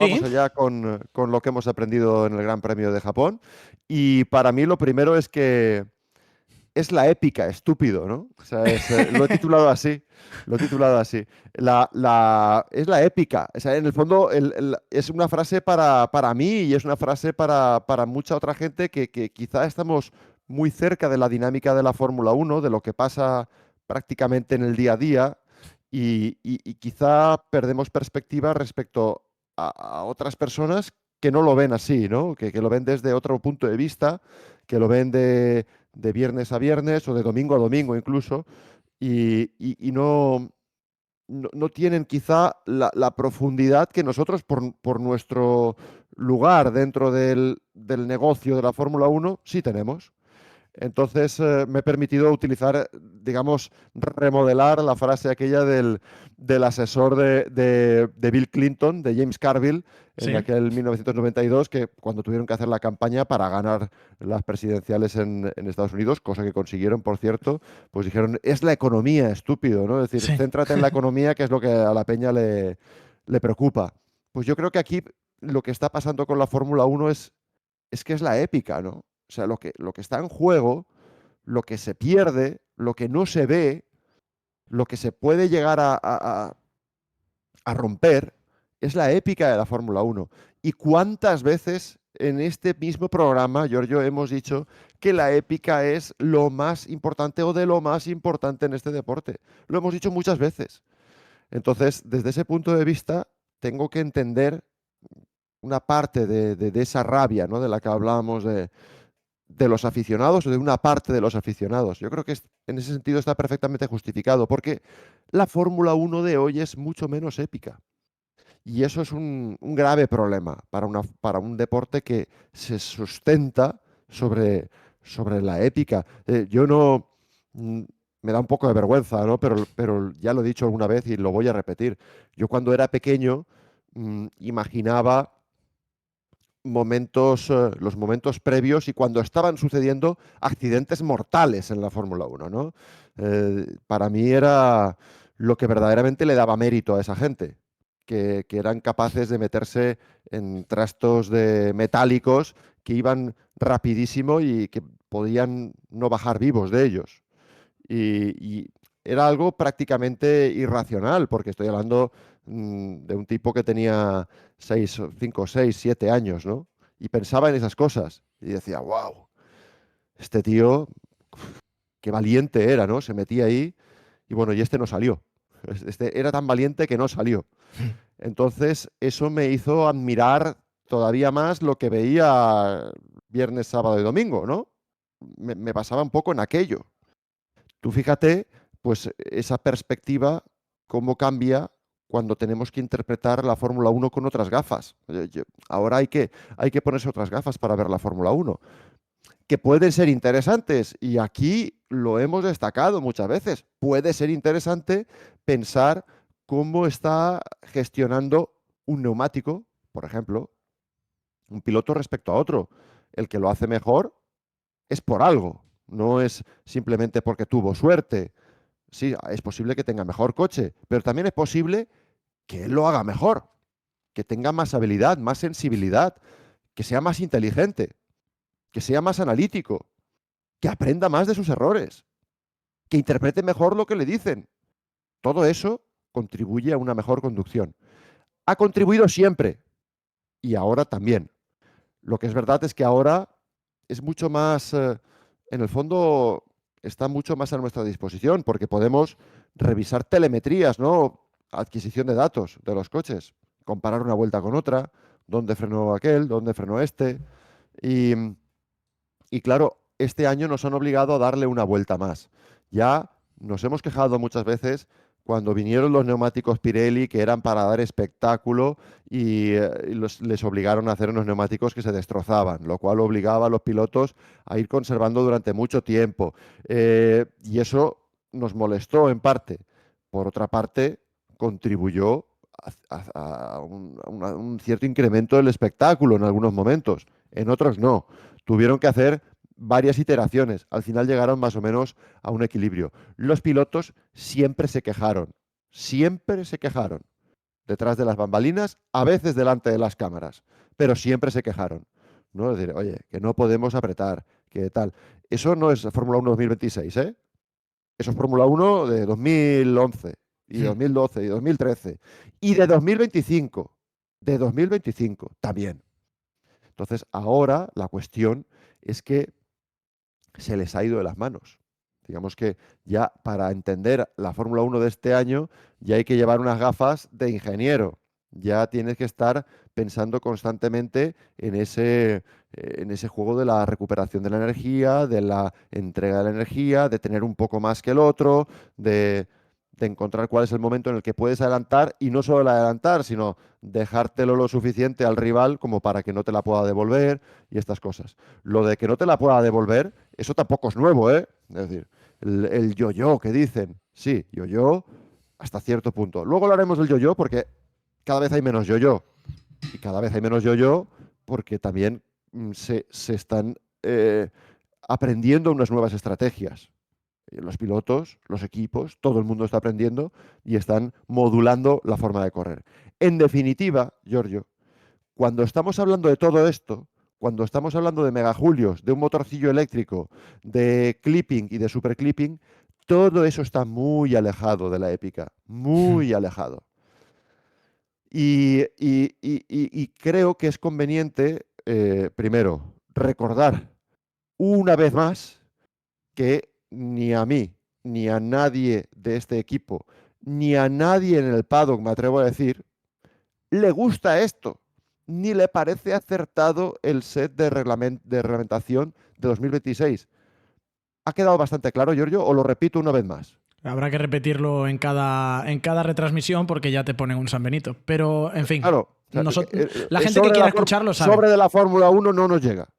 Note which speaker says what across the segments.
Speaker 1: Vamos
Speaker 2: Sí,
Speaker 1: allá con lo que hemos aprendido en el Gran Premio de Japón. Y para mí lo primero es que es la épica, estúpido, ¿no? O sea, lo he titulado así. Lo he titulado así. Es la épica. O sea, en el fondo es una frase para mí y es una frase para mucha otra gente que quizá estamos muy cerca de la dinámica de la Fórmula Uno, de lo que pasa prácticamente en el día a día y quizá perdemos perspectiva respecto a otras personas que no lo ven así, ¿no? Que lo ven desde otro punto de vista, que lo ven de viernes a viernes o de domingo a domingo incluso, y no tienen quizá la profundidad que nosotros, por nuestro lugar dentro del negocio de la Fórmula Uno, sí tenemos. Entonces me he permitido utilizar, digamos, remodelar la frase aquella del asesor de Bill Clinton, de James Carville, en
Speaker 2: sí.
Speaker 1: aquel 1992, que cuando tuvieron que hacer la campaña para ganar las presidenciales en Estados Unidos, cosa que consiguieron, por cierto, pues dijeron, es la economía, estúpido, ¿no? Es decir,
Speaker 2: Sí.
Speaker 1: céntrate en la economía, que es lo que a la peña le preocupa. Pues yo creo que aquí lo que está pasando con la Fórmula Uno es que es la épica, ¿no? O sea, lo que está en juego, lo que se pierde, lo que no se ve, lo que se puede llegar a romper, es la épica de la Fórmula Uno. ¿Y cuántas veces en este mismo programa, Giorgio, hemos dicho que la épica es lo más importante o de lo más importante en este deporte? Lo hemos dicho muchas veces. Entonces, desde ese punto de vista, tengo que entender una parte de esa rabia, ¿no? De la que hablábamos de los aficionados o de una parte de los aficionados. Yo creo que en ese sentido está perfectamente justificado, porque la Fórmula Uno de hoy es mucho menos épica. Y eso es un grave problema para un deporte que se sustenta sobre la épica. Yo no... mm, Me da un poco de vergüenza, ¿no? Pero ya lo he dicho alguna vez y lo voy a repetir. Yo cuando era pequeño imaginaba los momentos previos y cuando estaban sucediendo accidentes mortales en la Fórmula Uno, ¿no? Para mí era lo que verdaderamente le daba mérito a esa gente, que eran capaces de meterse en trastos de metálicos que iban rapidísimo y que podían no bajar vivos de ellos. Y era algo prácticamente irracional, porque estoy hablando de un tipo que tenía 5, 6, 7 años, ¿no? Y pensaba en esas cosas. Y decía, wow, este tío, qué valiente era, ¿no? Se metía ahí y bueno, y este no salió. Este era tan valiente que no salió. Entonces, eso me hizo admirar todavía más lo que veía viernes, sábado y domingo, ¿no? Me basaba un poco en aquello. Tú fíjate, pues esa perspectiva, cómo cambia cuando tenemos que interpretar la Fórmula Uno con otras gafas. Ahora hay que ponerse otras gafas para ver la Fórmula Uno, que pueden ser interesantes, y aquí lo hemos destacado muchas veces. Puede ser interesante pensar cómo está gestionando un neumático, por ejemplo, un piloto respecto a otro. El que lo hace mejor es por algo, no es simplemente porque tuvo suerte. Sí, es posible que tenga mejor coche, pero también es posible que él lo haga mejor, que tenga más habilidad, más sensibilidad, que sea más inteligente, que sea más analítico, que aprenda más de sus errores, que interprete mejor lo que le dicen. Todo eso contribuye a una mejor conducción. Ha contribuido siempre y ahora también. Lo que es verdad es que ahora es mucho más, en el fondo, está mucho más a nuestra disposición porque podemos revisar telemetrías, ¿no? Adquisición de datos de los coches, comparar una vuelta con otra, dónde frenó aquel, dónde frenó este. Y, y claro, este año nos han obligado a darle una vuelta más. Ya nos hemos quejado muchas veces cuando vinieron los neumáticos Pirelli, que eran para dar espectáculo, y les obligaron a hacer unos neumáticos que se destrozaban, lo cual obligaba a los pilotos a ir conservando durante mucho tiempo. Y eso nos molestó en parte. Por otra parte, contribuyó a un cierto incremento del espectáculo en algunos momentos, en otros no. Tuvieron que hacer varias iteraciones. Al final llegaron más o menos a un equilibrio. Los pilotos siempre se quejaron detrás de las bambalinas, a veces delante de las cámaras, pero siempre se quejaron, ¿no? Es decir, oye, que no podemos apretar, que tal. Eso no es Fórmula 1 2026, ¿eh? Eso es Fórmula 1 de 2011, y de 2012, y de 2013, y de 2025. De 2025 también. Entonces, ahora la cuestión es que se les ha ido de las manos. Digamos que ya para entender la Fórmula 1 de este año ya hay que llevar unas gafas de ingeniero. Ya tienes que estar pensando constantemente en ese juego de la recuperación de la energía, de la entrega de la energía, de tener un poco más que el otro, de encontrar cuál es el momento en el que puedes adelantar y no solo el adelantar, sino dejártelo lo suficiente al rival como para que no te la pueda devolver y estas cosas. Lo de que no te la pueda devolver, eso tampoco es nuevo, ¿eh? Es decir, el yo-yo que dicen, sí, yo-yo hasta cierto punto. Luego hablaremos del yo-yo porque cada vez hay menos yo-yo. Y cada vez hay menos yo-yo porque también se están aprendiendo unas nuevas estrategias. Los pilotos, los equipos, todo el mundo está aprendiendo y están modulando la forma de correr. En definitiva, Giorgio, cuando estamos hablando de todo esto, cuando estamos hablando de megajulios, de un motorcillo eléctrico, de clipping y de superclipping, todo eso está muy alejado de la épica, muy alejado. Y creo que es conveniente, primero, recordar una vez más que ni a mí, ni a nadie de este equipo, ni a nadie en el paddock, me atrevo a decir, le gusta esto, ni le parece acertado el set de reglamentación de 2026. ¿Ha quedado bastante claro, Giorgio, o lo repito una vez más?
Speaker 2: Habrá que repetirlo en cada retransmisión porque ya te ponen un San Benito. Pero, en fin,
Speaker 1: Claro, o sea,
Speaker 2: la gente que quiera escucharlo sabe.
Speaker 1: sobre de la Fórmula 1 no nos llega,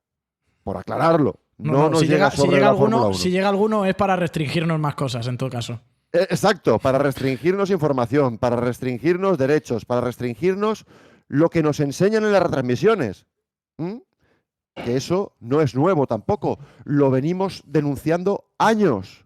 Speaker 1: por aclararlo. No nos llega sobre la Fórmula 1.
Speaker 2: Si llega alguno es para restringirnos más cosas, en todo caso.
Speaker 1: Exacto, para restringirnos información, para restringirnos derechos, para restringirnos lo que nos enseñan en las retransmisiones. ¿Mm? Que eso no es nuevo tampoco. Lo venimos denunciando años,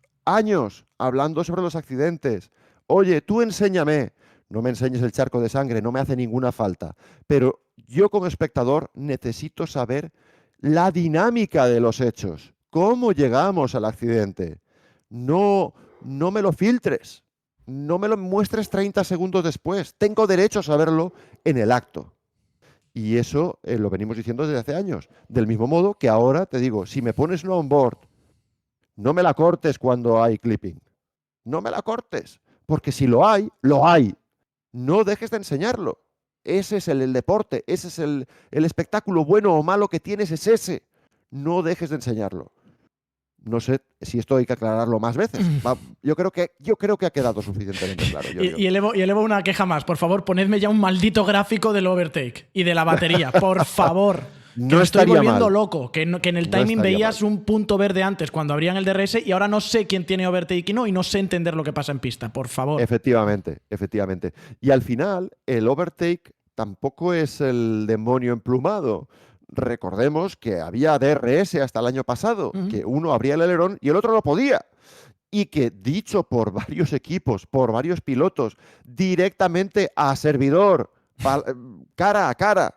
Speaker 1: hablando sobre los accidentes. Oye, tú enséñame. No me enseñes el charco de sangre, no me hace ninguna falta. Pero yo como espectador necesito saber la dinámica de los hechos. ¿Cómo llegamos al accidente? No, no me lo filtres. No me lo muestres 30 segundos después. Tengo derecho a saberlo en el acto. Y eso lo venimos diciendo desde hace años. Del mismo modo que ahora te digo, si me pones una onboard, no me la cortes cuando hay clipping. No me la cortes. Porque si lo hay, lo hay. No dejes de enseñarlo. Ese es el deporte, ese es el espectáculo bueno o malo que tienes, es ese. No dejes de enseñarlo. No sé si esto hay que aclararlo más veces. Yo creo que ha quedado suficientemente claro.
Speaker 2: Y elevo una queja más. Por favor, ponedme ya un maldito gráfico del overtake y de la batería. Por favor.
Speaker 1: No
Speaker 2: que me estoy volviendo
Speaker 1: mal.
Speaker 2: loco. Que en el timing veías un punto verde antes cuando abrían el DRS y ahora no sé quién tiene overtake y no sé entender lo que pasa en pista. Por favor.
Speaker 1: Efectivamente. Y al final, el overtake tampoco es el demonio emplumado. Recordemos que había DRS hasta el año pasado, que uno abría el alerón y el otro no podía. Y que dicho por varios equipos, por varios pilotos, directamente a servidor, cara a cara,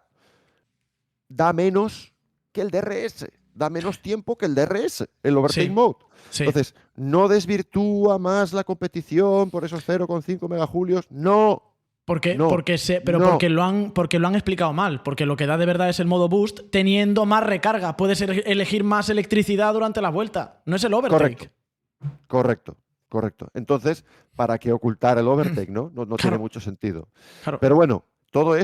Speaker 1: da menos que el DRS, da menos tiempo que el DRS, el Overtake Mode.
Speaker 2: Sí.
Speaker 1: Entonces, no desvirtúa más la competición por esos 0,5 megajulios, no.
Speaker 2: Porque lo han explicado mal. Porque lo que da de verdad es el modo boost teniendo más recarga. Puedes elegir más electricidad durante la vuelta. No es el overtake.
Speaker 1: Correcto. Entonces, ¿para qué ocultar el overtake? No claro. Tiene mucho sentido.
Speaker 2: Claro.
Speaker 1: Pero bueno, todo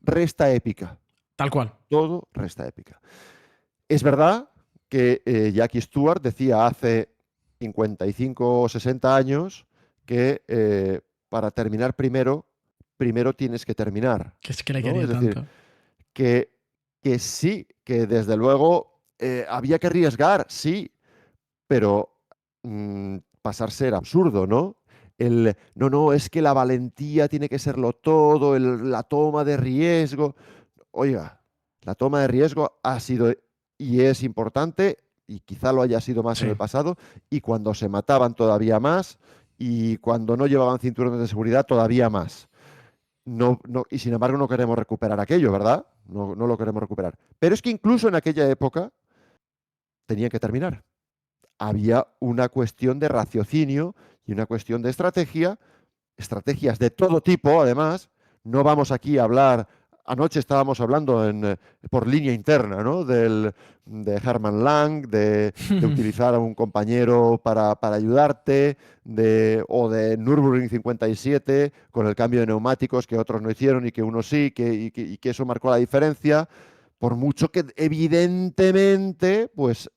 Speaker 1: resta épica.
Speaker 2: Tal cual.
Speaker 1: Todo resta épica. Es verdad que Jackie Stewart decía hace 55 o 60 años que para terminar primero tienes que terminar.
Speaker 2: Que es que le quería
Speaker 1: ¿no? Es
Speaker 2: tanto.
Speaker 1: decir, que sí, que desde luego había que arriesgar, sí, pero pasarse era absurdo, ¿no? No, es que la valentía tiene que serlo todo, la toma de riesgo. Oiga, la toma de riesgo ha sido y es importante, y quizá lo haya sido más en el pasado, y cuando se mataban todavía más, y cuando no llevaban cinturones de seguridad todavía más. Y sin embargo no queremos recuperar aquello, ¿verdad? No lo queremos recuperar. Pero es que incluso en aquella época tenía que terminar. Había una cuestión de raciocinio y una cuestión de estrategia, estrategias de todo tipo, además. No vamos aquí a hablar, anoche estábamos hablando por línea interna, ¿no? De Hermann Lang, de utilizar a un compañero para ayudarte, o de Nürburgring 57, con el cambio de neumáticos que otros no hicieron y que uno sí, y que eso marcó la diferencia. Por mucho que evidentemente, pues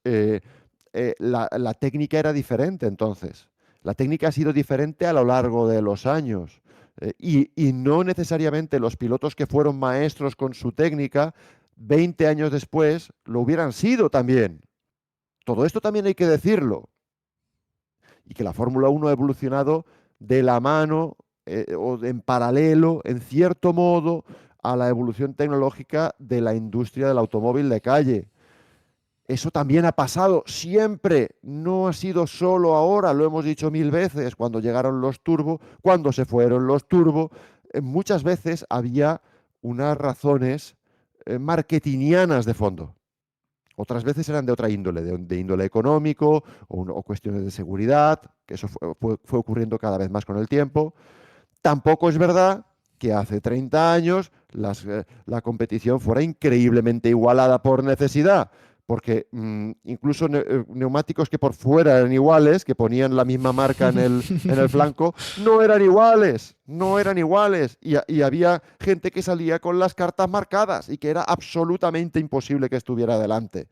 Speaker 1: la técnica era diferente entonces. La técnica ha sido diferente a lo largo de los años. Y no necesariamente los pilotos que fueron maestros con su técnica, 20 años después, lo hubieran sido también. Todo esto también hay que decirlo. Y que la Fórmula 1 ha evolucionado de la mano o en paralelo, en cierto modo, a la evolución tecnológica de la industria del automóvil de calle. Eso también ha pasado siempre, no ha sido solo ahora, lo hemos dicho 1000 veces, cuando llegaron los turbo, cuando se fueron los turbo, muchas veces había unas razones marketingianas de fondo. Otras veces eran de otra índole, de índole económico o cuestiones de seguridad, que eso fue ocurriendo cada vez más con el tiempo. Tampoco es verdad que hace 30 años la competición fuera increíblemente igualada por necesidad, porque incluso neumáticos que por fuera eran iguales, que ponían la misma marca en el flanco, no eran iguales, no eran iguales. Y había gente que salía con las cartas marcadas y que era absolutamente imposible que estuviera delante.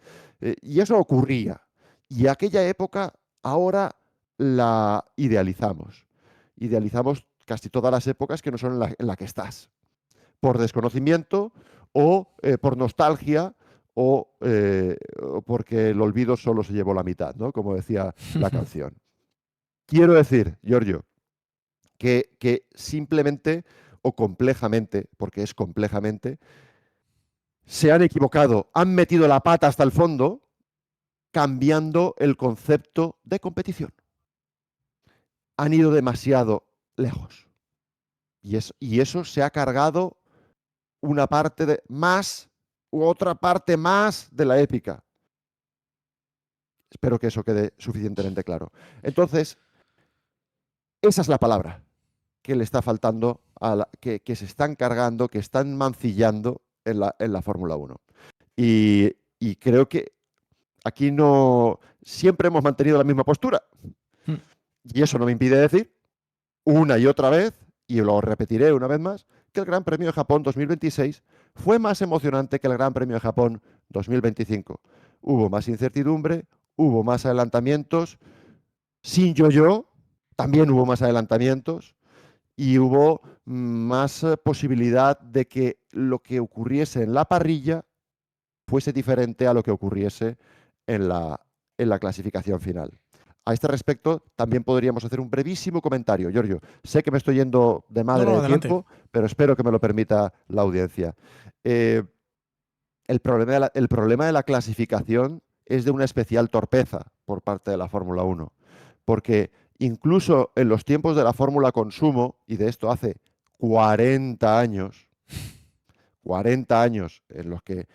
Speaker 1: Y eso ocurría. Y aquella época ahora la idealizamos. Idealizamos casi todas las épocas que no son en la que estás, por desconocimiento o por nostalgia o porque el olvido solo se llevó la mitad, ¿no? Como decía la canción. Quiero decir, Giorgio, que simplemente o complejamente, porque es complejamente, se han equivocado, han metido la pata hasta el fondo, cambiando el concepto de competición. Han ido demasiado lejos. Y eso se ha cargado una parte más u otra parte más de la épica. Espero que eso quede suficientemente claro. Entonces, esa es la palabra que le está faltando, que se están cargando, que están mancillando en la Fórmula 1. Y creo que aquí no siempre hemos mantenido la misma postura. Y eso no me impide decir una y otra vez, y lo repetiré una vez más, que el Gran Premio de Japón 2026 fue más emocionante que el Gran Premio de Japón 2025. Hubo más incertidumbre, hubo más adelantamientos, sin yo-yo, también hubo más adelantamientos, y hubo más posibilidad de que lo que ocurriese en la parrilla fuese diferente a lo que ocurriese en la clasificación final. A este respecto, también podríamos hacer un brevísimo comentario. Giorgio, sé que me estoy yendo de madre de
Speaker 2: adelante.
Speaker 1: tiempo, pero espero que me lo permita la audiencia. El problema de la clasificación es de una especial torpeza por parte de la Fórmula 1, porque incluso en los tiempos de la Fórmula Consumo, y de esto hace 40 años, 40 años en los que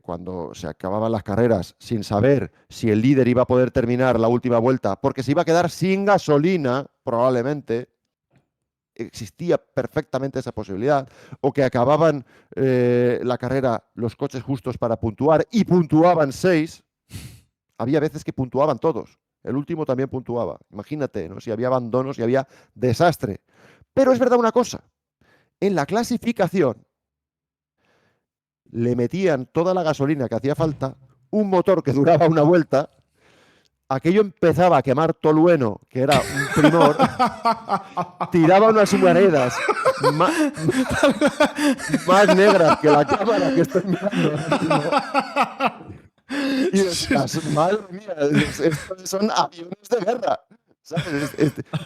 Speaker 1: cuando se acababan las carreras sin saber si el líder iba a poder terminar la última vuelta porque se iba a quedar sin gasolina, probablemente, existía perfectamente esa posibilidad, o que acababan la carrera los coches justos para puntuar y puntuaban 6, había veces que puntuaban todos. El último también puntuaba. Imagínate, ¿no? Si había abandonos, si había desastre. Pero es verdad una cosa, en la clasificación le metían toda la gasolina que hacía falta, un motor que duraba una vuelta, aquello empezaba a quemar tolueno, que era un primor, tiraba unas humaredas más negras que la cámara que estoy mirando ahora mismo. Y decías, madre mía, estos son aviones de guerra. ¿Sabes?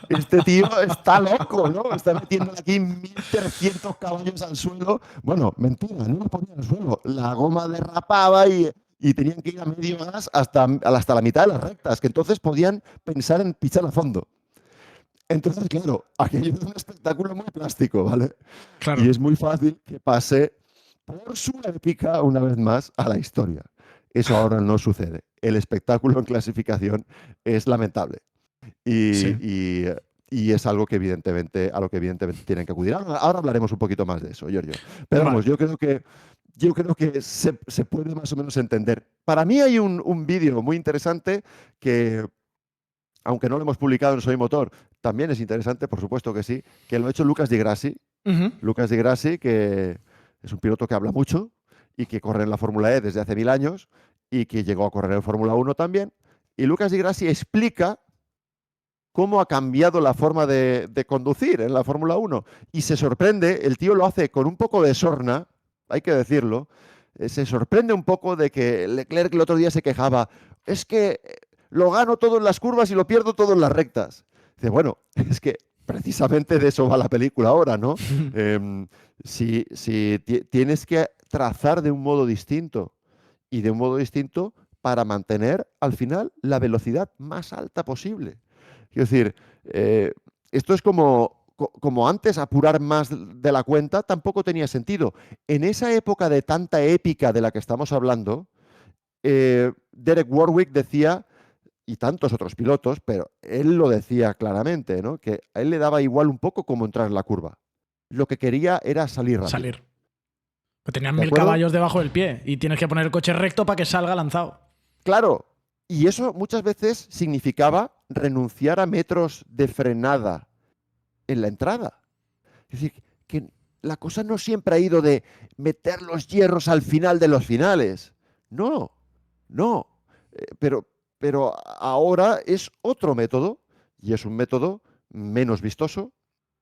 Speaker 1: Este tío está loco, ¿no? Está metiendo aquí 1300 caballos al suelo. Bueno, mentira, no lo ponían al suelo. La goma derrapaba y tenían que ir a medio gas hasta la mitad de las rectas, que entonces podían pensar en pichar a fondo. Entonces, claro, aquello es un espectáculo muy plástico, ¿vale?
Speaker 2: Claro.
Speaker 1: Y es muy fácil que pase por su épica una vez más a la historia. Eso ahora no sucede. El espectáculo en clasificación es lamentable
Speaker 2: Sí.
Speaker 1: y, y es algo que evidentemente, a lo que evidentemente tienen que acudir. Ahora hablaremos un poquito más de eso, Giorgio. Pero
Speaker 2: Vale.
Speaker 1: vamos, yo creo que se puede más o menos entender. Para mí hay un vídeo muy interesante que, aunque no lo hemos publicado en Soy Motor, también es interesante, por supuesto que sí, que lo ha hecho Lucas Di Grassi.
Speaker 2: Ujú.
Speaker 1: Lucas Di Grassi, que es un piloto que habla mucho y que corre en la Fórmula E desde hace 1000 años y que llegó a correr en Fórmula 1 también. Y Lucas Di Grassi explica cómo ha cambiado la forma de conducir en la Fórmula 1. Y se sorprende, el tío lo hace con un poco de sorna, hay que decirlo, se sorprende un poco de que Leclerc el otro día se quejaba, es que lo gano todo en las curvas y lo pierdo todo en las rectas. Dice, bueno, es que precisamente de eso va la película ahora, ¿no? Si tienes que trazar de un modo distinto y de un modo distinto para mantener al final la velocidad más alta posible. Quiero decir, esto es como antes apurar más de la cuenta tampoco tenía sentido. En esa época de tanta épica de la que estamos hablando, Derek Warwick decía, y tantos otros pilotos, pero él lo decía claramente, ¿no? Que a él le daba igual un poco cómo entrar en la curva. Lo que quería era salir rápido.
Speaker 2: Salir. Pues tenían
Speaker 1: ¿De
Speaker 2: 1000
Speaker 1: acuerdo?
Speaker 2: caballos debajo del pie y tienes que poner el coche recto para que salga lanzado.
Speaker 1: Claro. Y eso muchas veces significaba renunciar a metros de frenada en la entrada. Es decir, que la cosa no siempre ha ido de meter los hierros al final de los finales. No, no. Pero ahora es otro método y es un método menos vistoso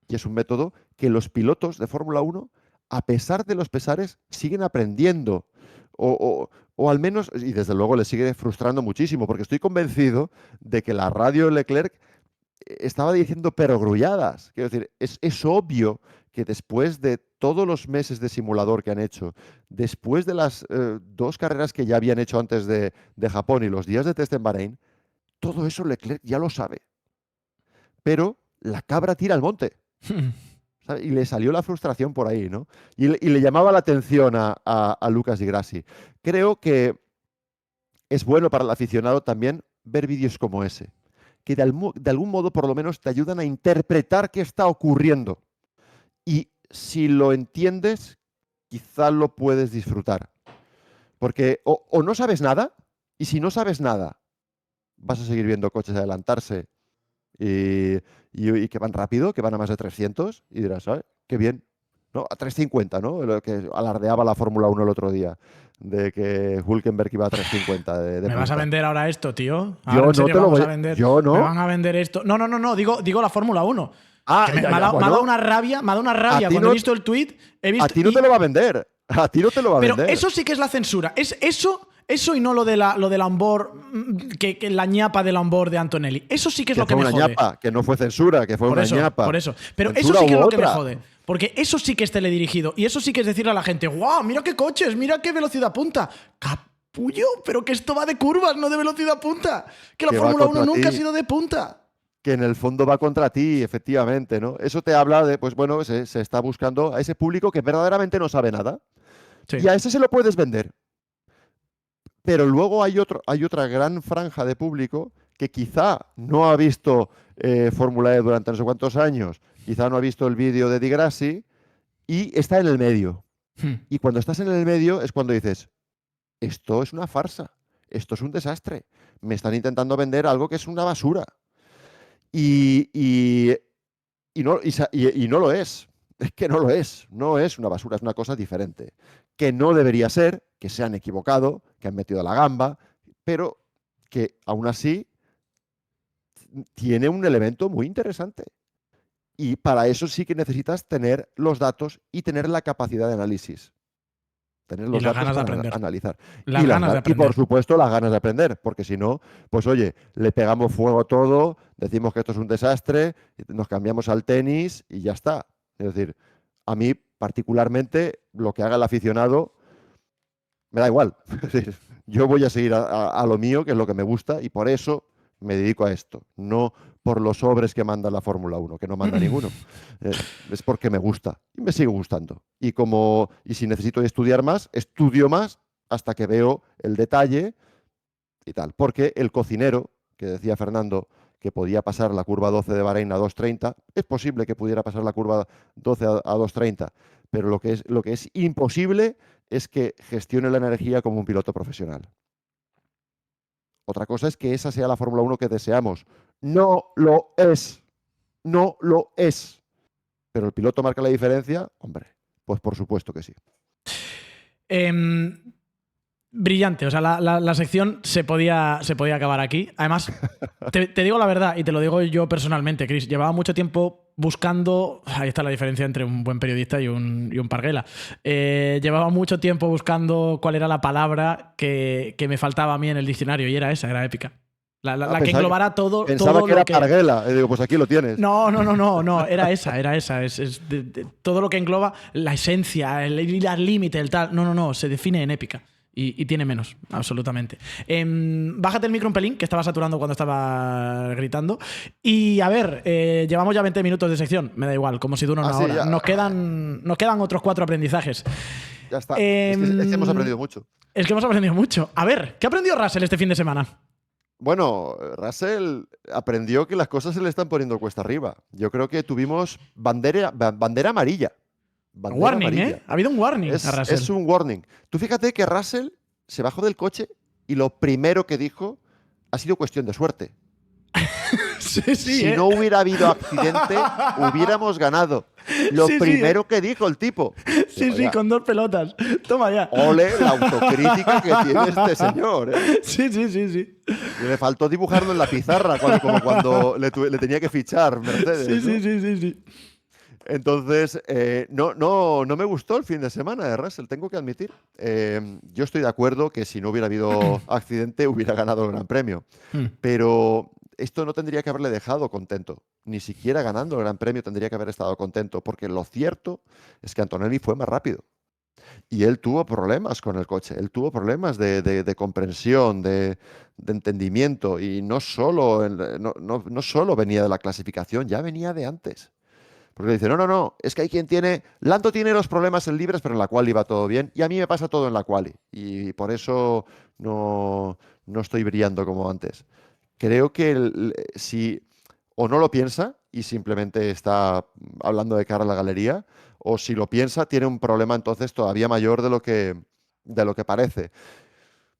Speaker 1: y es un método que los pilotos de Fórmula 1, a pesar de los pesares, siguen aprendiendo. O al menos, y desde luego les sigue frustrando muchísimo, porque estoy convencido de que la radio de Leclerc estaba diciendo perogrulladas. Quiero decir, es obvio que después de todos los meses de simulador que han hecho, después de las 2 carreras que ya habían hecho antes de Japón y los días de test en Bahrein, todo eso Leclerc ya lo sabe. Pero la cabra tira al monte. ¿Sabe? Y le salió la frustración por ahí, ¿no? Y le llamaba la atención a Lucas Di Grassi. Creo que es bueno para el aficionado también ver vídeos como ese, que de algún modo por lo menos te ayudan a interpretar qué está ocurriendo. Y si lo entiendes, quizá lo puedes disfrutar. Porque o no sabes nada, y si no sabes nada, vas a seguir viendo coches adelantarse y, y que van rápido, que van a más de 300, y dirás, ¿sabes? Qué bien. ¿No? A 350, ¿no? Lo que alardeaba la Fórmula 1 el otro día, de que Hülkenberg iba a 350 de
Speaker 2: ¿Me vas a
Speaker 1: punta.
Speaker 2: vender ahora esto, tío? Ahora
Speaker 1: Yo
Speaker 2: en
Speaker 1: no
Speaker 2: serio
Speaker 1: te lo
Speaker 2: vamos a
Speaker 1: voy,
Speaker 2: vender.
Speaker 1: yo
Speaker 2: ¿Me
Speaker 1: no.
Speaker 2: van a vender esto? No, no, no, no. Digo la Fórmula 1.
Speaker 1: Ah,
Speaker 2: Que me
Speaker 1: ya,
Speaker 2: ha
Speaker 1: ya,
Speaker 2: dado, me ha dado
Speaker 1: bueno,
Speaker 2: una rabia, me ha dado una
Speaker 1: a
Speaker 2: rabia.
Speaker 1: ti
Speaker 2: Cuando he
Speaker 1: no,
Speaker 2: visto el tweet, he
Speaker 1: a
Speaker 2: visto.
Speaker 1: ti no te lo va a vender. A ti no te lo va a
Speaker 2: Pero
Speaker 1: vender.
Speaker 2: eso sí que es la censura. Es eso y no lo de la onboard, que la ñapa de la onboard de Antonelli. Eso sí que es
Speaker 1: Que
Speaker 2: lo que
Speaker 1: fue
Speaker 2: me
Speaker 1: una
Speaker 2: jode.
Speaker 1: ñapa, que no fue censura, que fue
Speaker 2: Por
Speaker 1: una
Speaker 2: eso,
Speaker 1: ñapa.
Speaker 2: por eso. Pero eso
Speaker 1: Censura
Speaker 2: sí que es
Speaker 1: hubo
Speaker 2: lo que me
Speaker 1: otra.
Speaker 2: jode. Porque eso sí que es teledirigido. Y eso sí que es decirle a la gente, ¡guau! Mira qué coches, mira qué velocidad punta. Capullo, pero que esto va de curvas, no de velocidad punta. Que la
Speaker 1: Que va
Speaker 2: Fórmula 1
Speaker 1: contra
Speaker 2: nunca ha
Speaker 1: ti,
Speaker 2: sido de punta.
Speaker 1: que en el fondo va contra ti, efectivamente, ¿no? Eso te habla de, pues bueno, se está buscando a ese público que verdaderamente no sabe nada.
Speaker 2: Sí.
Speaker 1: Y a ese se lo puedes vender. Pero luego hay otra gran franja de público que quizá no ha visto Fórmula E durante no sé cuántos años, quizá no ha visto el vídeo de Di Grassi y está en el medio.
Speaker 2: Hmm.
Speaker 1: Y cuando estás en el medio es cuando dices, esto es una farsa, esto es un desastre, me están intentando vender algo que es una basura. Y, y- y no lo es, es que no lo es, no es una basura, es una cosa diferente, que no debería ser, que se han equivocado, que han metido la gamba, pero que aún así tiene un elemento muy interesante. Y para eso sí que necesitas tener los datos y tener la capacidad de análisis. Tener
Speaker 2: Y
Speaker 1: los
Speaker 2: las
Speaker 1: datos
Speaker 2: ganas de
Speaker 1: para
Speaker 2: aprender.
Speaker 1: analizar.
Speaker 2: Las ganas de
Speaker 1: Y por
Speaker 2: aprender.
Speaker 1: supuesto las ganas de aprender, porque si no, pues oye, le pegamos fuego a todo, decimos que esto es un desastre, nos cambiamos al tenis y ya está. Es decir, a mí particularmente lo que haga el aficionado me da igual. Es decir, yo voy a seguir a lo mío, que es lo que me gusta, y por eso me dedico a esto. No por los sobres que manda la Fórmula 1, que no manda ninguno. Es porque me gusta y me sigue gustando. Y si necesito estudiar más, estudio más hasta que veo el detalle y tal. Porque el cocinero, que decía Fernando, que podía pasar la curva 12 de Bahrein a 2.30, es posible que pudiera pasar la curva 12 a 2.30, pero lo que es imposible es que gestione la energía como un piloto profesional. Otra cosa es que esa sea la Fórmula 1 que deseamos. No lo es. No lo es. Pero el piloto marca la diferencia, hombre, pues por supuesto que sí.
Speaker 2: Brillante, o sea, la sección se podía acabar aquí. Además, te digo la verdad, y te lo digo yo personalmente, Chris, llevaba mucho tiempo buscando, ahí está la diferencia entre un buen periodista y un parguela, llevaba mucho tiempo buscando cuál era la palabra que me faltaba a mí en el diccionario, y era esa, era épica. La que englobara todo.
Speaker 1: Pensaba
Speaker 2: todo
Speaker 1: que era parguela. Y digo, pues aquí lo tienes.
Speaker 2: No, era esa. Es todo lo que engloba la esencia, el ir al límite, el tal. No, se define en épica. Y tiene menos, absolutamente. Bájate el micro un pelín, que estaba saturando cuando estaba gritando. Y a ver, llevamos ya 20 minutos de sección. Me da igual, como si dura una hora. Nos quedan otros 4 aprendizajes.
Speaker 1: Ya está. Es que hemos aprendido mucho.
Speaker 2: Es que hemos aprendido mucho. A ver, ¿qué aprendió Russell este fin de semana?
Speaker 1: Bueno, Russell aprendió que las cosas se le están poniendo cuesta arriba. Yo creo que tuvimos bandera amarilla.
Speaker 2: Warning, amarilla. Ha habido un warning a Russell.
Speaker 1: Es un warning. Tú fíjate que Russell se bajó del coche y lo primero que dijo ha sido cuestión de suerte. Si no hubiera habido accidente, hubiéramos ganado. Lo primero que dijo el tipo.
Speaker 2: Sí, con 2 pelotas. Toma ya.
Speaker 1: Ole la autocrítica que tiene este señor.
Speaker 2: Sí.
Speaker 1: Y le faltó dibujarlo en la pizarra como cuando le tenía que fichar Mercedes.
Speaker 2: Sí.
Speaker 1: Entonces, no me gustó el fin de semana de Russell, tengo que admitir. Yo estoy de acuerdo que si no hubiera habido accidente hubiera ganado el Gran Premio. Pero esto no tendría que haberle dejado contento. Ni siquiera ganando el Gran Premio tendría que haber estado contento, porque lo cierto es que Antonelli fue más rápido. Y él tuvo problemas con el coche, él tuvo problemas de comprensión, de entendimiento, y no solo venía de la clasificación, ya venía de antes. Porque le dice, no, es que hay quien tiene... Lando tiene los problemas en libres, pero en la quali va todo bien, y a mí me pasa todo en la quali, y por eso no estoy brillando como antes. Creo que si o no lo piensa y simplemente está hablando de cara a la galería, o si lo piensa, tiene un problema entonces todavía mayor de lo que parece.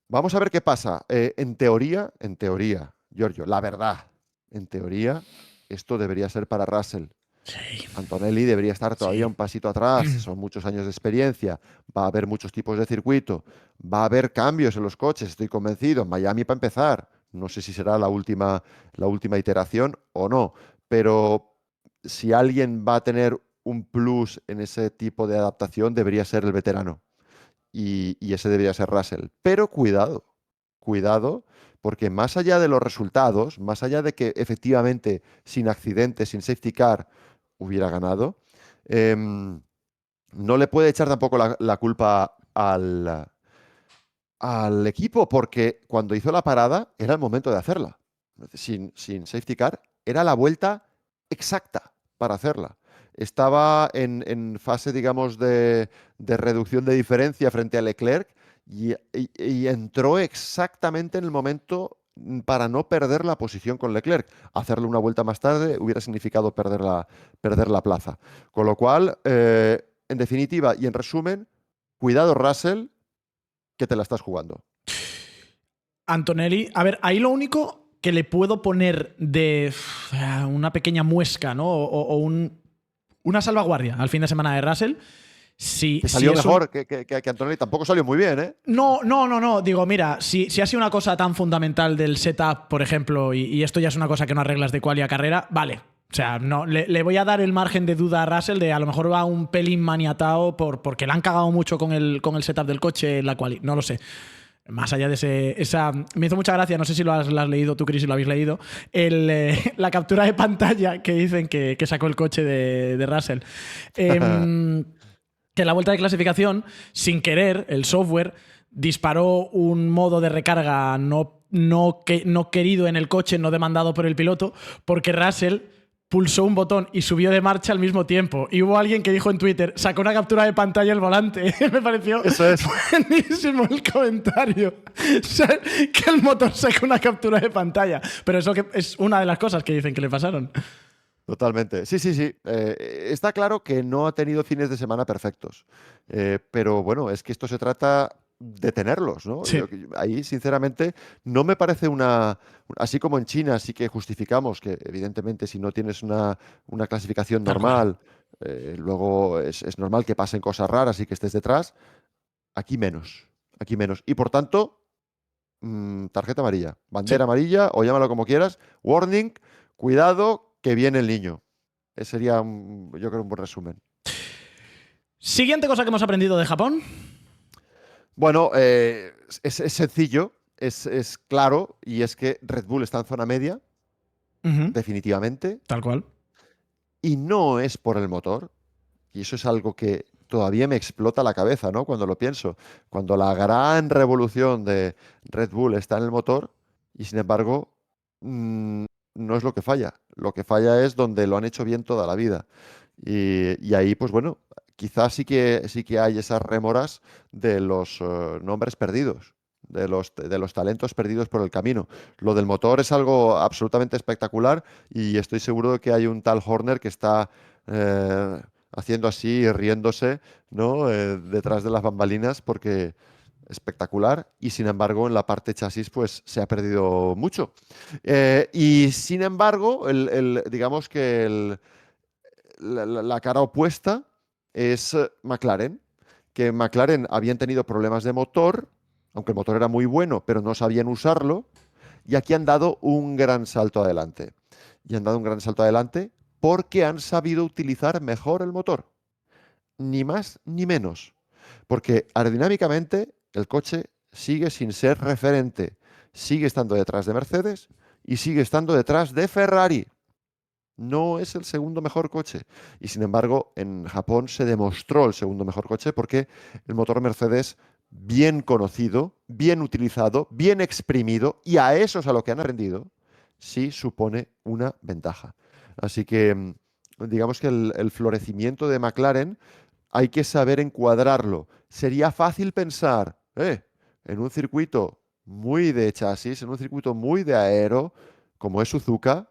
Speaker 1: Vamos a ver qué pasa. En teoría, Giorgio, la verdad, en teoría, esto debería ser para Russell.
Speaker 2: Sí.
Speaker 1: Antonelli debería estar todavía un pasito atrás, son muchos años de experiencia, va a haber muchos tipos de circuito, va a haber cambios en los coches, estoy convencido. En Miami para empezar, no sé si será la última iteración o no, pero si alguien va a tener un plus en ese tipo de adaptación, debería ser el veterano. Y ese debería ser Russell. Pero cuidado, porque más allá de los resultados, más allá de que efectivamente sin accidentes, sin safety car, hubiera ganado, no le puede echar tampoco la culpa al equipo, porque cuando hizo la parada era el momento de hacerla. Sin safety car era la vuelta exacta para hacerla. Estaba en fase, digamos, de reducción de diferencia frente a Leclerc y entró exactamente en el momento para no perder la posición con Leclerc. Hacerle una vuelta más tarde hubiera significado perder la plaza. Con lo cual, en definitiva y en resumen, cuidado Russell, que te la estás jugando.
Speaker 2: Antonelli, a ver, ahí lo único que le puedo poner de una pequeña muesca, ¿no? O una salvaguardia al fin de semana de Russell. Que
Speaker 1: salió mejor que Antonelli, tampoco salió muy bien, ¿eh?
Speaker 2: No. Digo, mira, si ha sido una cosa tan fundamental del setup, por ejemplo, y esto ya es una cosa que no arreglas de quali a carrera, vale. O sea, no, le voy a dar el margen de duda a Russell de a lo mejor va un pelín maniatado porque le han cagado mucho con el setup del coche en la quali. No lo sé. Más allá de esa... Me hizo mucha gracia, no sé si lo has leído tú, Chris, si lo habéis leído, la captura de pantalla que dicen que sacó el coche de Russell. Que en la vuelta de clasificación, sin querer, el software disparó un modo de recarga no querido en el coche, no demandado por el piloto, porque Russell pulsó un botón y subió de marcha al mismo tiempo. Y hubo alguien que dijo en Twitter, sacó una captura de pantalla el volante. Me pareció
Speaker 1: Eso es.
Speaker 2: buenísimo el comentario. O sea, que el motor saca una captura de pantalla. Pero eso que es una de las cosas que dicen que le pasaron.
Speaker 1: Totalmente. Sí, sí, sí. Está claro que no ha tenido fines de semana perfectos. Pero bueno, es que esto se trata de tenerlos, ¿no?
Speaker 2: Sí,
Speaker 1: Ahí, sinceramente, no me parece una. Así como en China sí que justificamos que, evidentemente, si no tienes una clasificación
Speaker 2: tal cual.
Speaker 1: normal, luego es normal que pasen cosas raras y que estés detrás. Aquí menos. Aquí menos. Y por tanto, tarjeta amarilla.
Speaker 2: Sí.
Speaker 1: Bandera amarilla, o llámalo como quieras. Warning, cuidado, que viene el niño. Ese sería, yo creo, un buen resumen.
Speaker 2: Siguiente cosa que hemos aprendido de Japón.
Speaker 1: Bueno, es sencillo, es claro, y es que Red Bull está en zona media,
Speaker 2: Ujú,
Speaker 1: definitivamente,
Speaker 2: tal cual.
Speaker 1: y no es por el motor. Y eso es algo que todavía me explota la cabeza, ¿no? Cuando lo pienso. Cuando la gran revolución de Red Bull está en el motor, y sin embargo, mm, no es lo que falla. Lo que falla es donde lo han hecho bien toda la vida. Y ahí, pues bueno, quizás sí que hay esas rémoras de los nombres perdidos, de los talentos perdidos por el camino. Lo del motor es algo absolutamente espectacular y estoy seguro de que hay un tal Horner que está haciendo así, riéndose, ¿no? Detrás de las bambalinas porque espectacular y sin embargo en la parte chasis pues se ha perdido mucho. Y sin embargo, digamos que la cara opuesta es McLaren, que McLaren habían tenido problemas de motor, aunque el motor era muy bueno, pero no sabían usarlo, y aquí han dado un gran salto adelante. Y han dado un gran salto adelante porque han sabido utilizar mejor el motor, ni más ni menos. Porque aerodinámicamente el coche sigue sin ser referente, sigue estando detrás de Mercedes y sigue estando detrás de Ferrari. No es el segundo mejor coche. Y sin embargo, en Japón se demostró el segundo mejor coche porque el motor Mercedes, bien conocido, bien utilizado, bien exprimido, y a eso es a lo que han aprendido, sí supone una ventaja. Así que digamos que el florecimiento de McLaren hay que saber encuadrarlo. Sería fácil pensar, en un circuito muy de chasis, en un circuito muy de aero, como es Suzuka,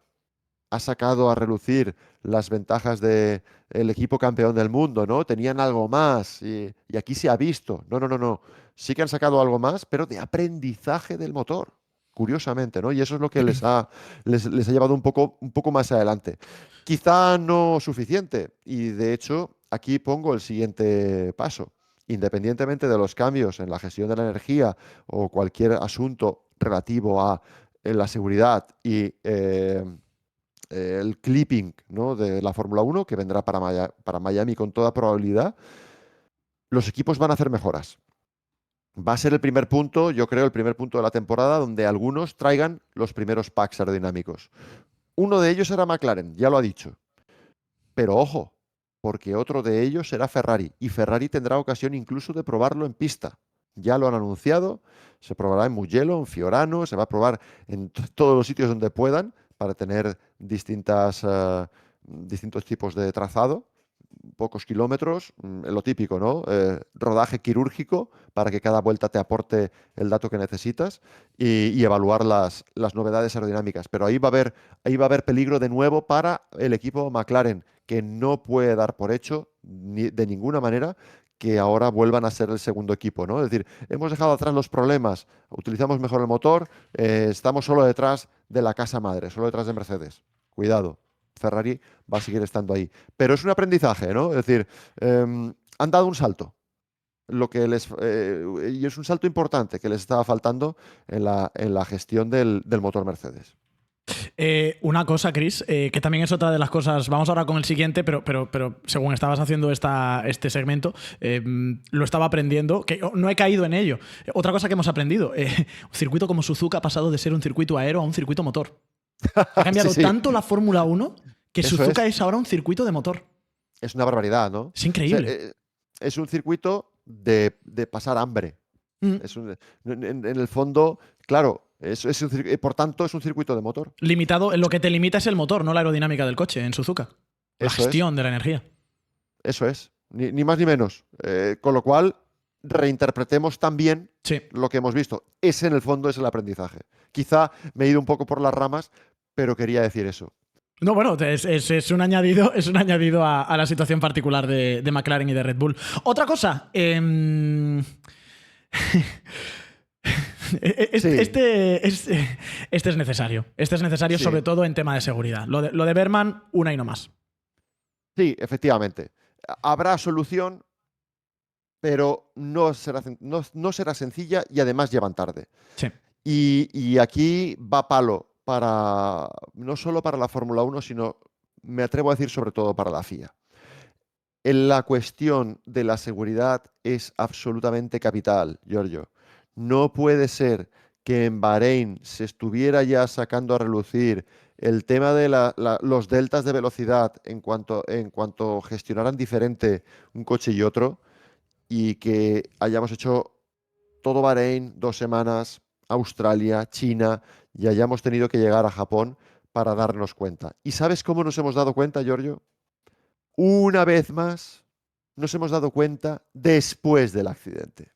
Speaker 1: ha sacado a relucir las ventajas del equipo campeón del mundo, ¿no? Tenían algo más y aquí se ha visto. No, no, no, no. Sí que han sacado algo más, pero de aprendizaje del motor, curiosamente, ¿no? Y eso es lo que les ha llevado un poco más adelante. Quizá no suficiente. Y de hecho, aquí pongo el siguiente paso. Independientemente de los cambios en la gestión de la energía o cualquier asunto relativo a la seguridad y el clipping, ¿no? De la Fórmula 1, que vendrá para Miami con toda probabilidad, los equipos van a hacer mejoras. Va a ser el primer punto, yo creo, el primer punto de la temporada donde algunos traigan los primeros packs aerodinámicos. Uno de ellos será McLaren, ya lo ha dicho. Pero ojo, porque otro de ellos será Ferrari. Y Ferrari tendrá ocasión incluso de probarlo en pista. Ya lo han anunciado, se probará en Mugello, en Fiorano, se va a probar en todos los sitios donde puedan para tener distintos tipos de trazado, pocos kilómetros, lo típico, ¿no? Rodaje quirúrgico para que cada vuelta te aporte el dato que necesitas y evaluar las novedades aerodinámicas. Pero ahí va a haber peligro de nuevo para el equipo McLaren, que no puede dar por hecho de ninguna manera que ahora vuelvan a ser el segundo equipo, ¿no? Es decir, hemos dejado atrás los problemas, utilizamos mejor el motor, estamos solo detrás de la casa madre, solo detrás de Mercedes. Cuidado, Ferrari va a seguir estando ahí. Pero es un aprendizaje, ¿no? Es decir, han dado un salto. Y es un salto importante que les estaba faltando en la gestión del motor Mercedes.
Speaker 2: Una cosa, Chris, que también es otra de las cosas. Vamos ahora con el siguiente, pero según estabas haciendo este segmento, lo estaba aprendiendo, que no he caído en ello. Otra cosa que hemos aprendido: un circuito como Suzuka ha pasado de ser un circuito aero a un circuito motor. Ha
Speaker 1: Sí,
Speaker 2: cambiado
Speaker 1: sí,
Speaker 2: tanto la Fórmula 1 que
Speaker 1: eso
Speaker 2: Suzuka es ahora un circuito de motor.
Speaker 1: es una barbaridad, ¿no? O
Speaker 2: Es
Speaker 1: sea,
Speaker 2: increíble.
Speaker 1: es un circuito de pasar hambre.
Speaker 2: Mm.
Speaker 1: En el fondo, claro, por tanto, es un circuito de motor.
Speaker 2: Limitado, lo que te limita es el motor, no la aerodinamica del coche en Suzuka. La
Speaker 1: Eso es,
Speaker 2: gestión de la energía.
Speaker 1: eso es. Ni más ni menos. Con lo cual, reinterpretemos también
Speaker 2: Sí.
Speaker 1: lo que hemos visto. Ese, en el fondo, es el aprendizaje. Quizá me he ido un poco por las ramas, pero quería decir eso.
Speaker 2: No, bueno, es un añadido a la situación particular de McLaren y de Red Bull. Otra cosa.
Speaker 1: Sí,
Speaker 2: Este es necesario. Este es necesario
Speaker 1: sí,
Speaker 2: sobre todo en tema de seguridad. Lo de Berman, una y no más.
Speaker 1: sí, efectivamente. Habrá solución, pero no será sencilla y además llevan tarde.
Speaker 2: Sí.
Speaker 1: Y aquí va palo no solo para la Fórmula 1, sino, me atrevo a decir, sobre todo para la FIA. En la cuestión de la seguridad es absolutamente capital, Giorgio. No puede ser que en Bahrein se estuviera ya sacando a relucir el tema de los deltas de velocidad en cuanto gestionaran diferente un coche y otro, y que hayamos hecho todo Bahrein, 2 semanas, Australia, China, y hayamos tenido que llegar a Japón para darnos cuenta. ¿Y sabes cómo nos hemos dado cuenta, Giorgio? Una vez más, nos hemos dado cuenta después del accidente.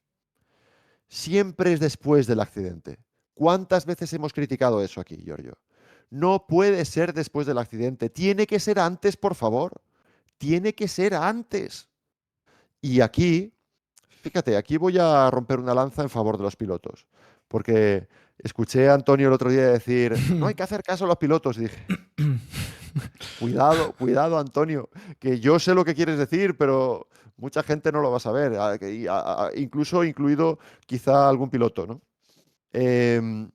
Speaker 1: Siempre es después del accidente. ¿Cuántas veces hemos criticado eso aquí, Giorgio? No puede ser después del accidente. Tiene que ser antes, por favor. Tiene que ser antes. Y aquí, fíjate, aquí voy a romper una lanza en favor de los pilotos. Porque escuché a Antonio el otro día decir, no hay que hacer caso a los pilotos. Y dije, cuidado, cuidado, Antonio, que yo sé lo que quieres decir, pero mucha gente no lo va a saber, incluso incluido quizá algún piloto, ¿no? Em,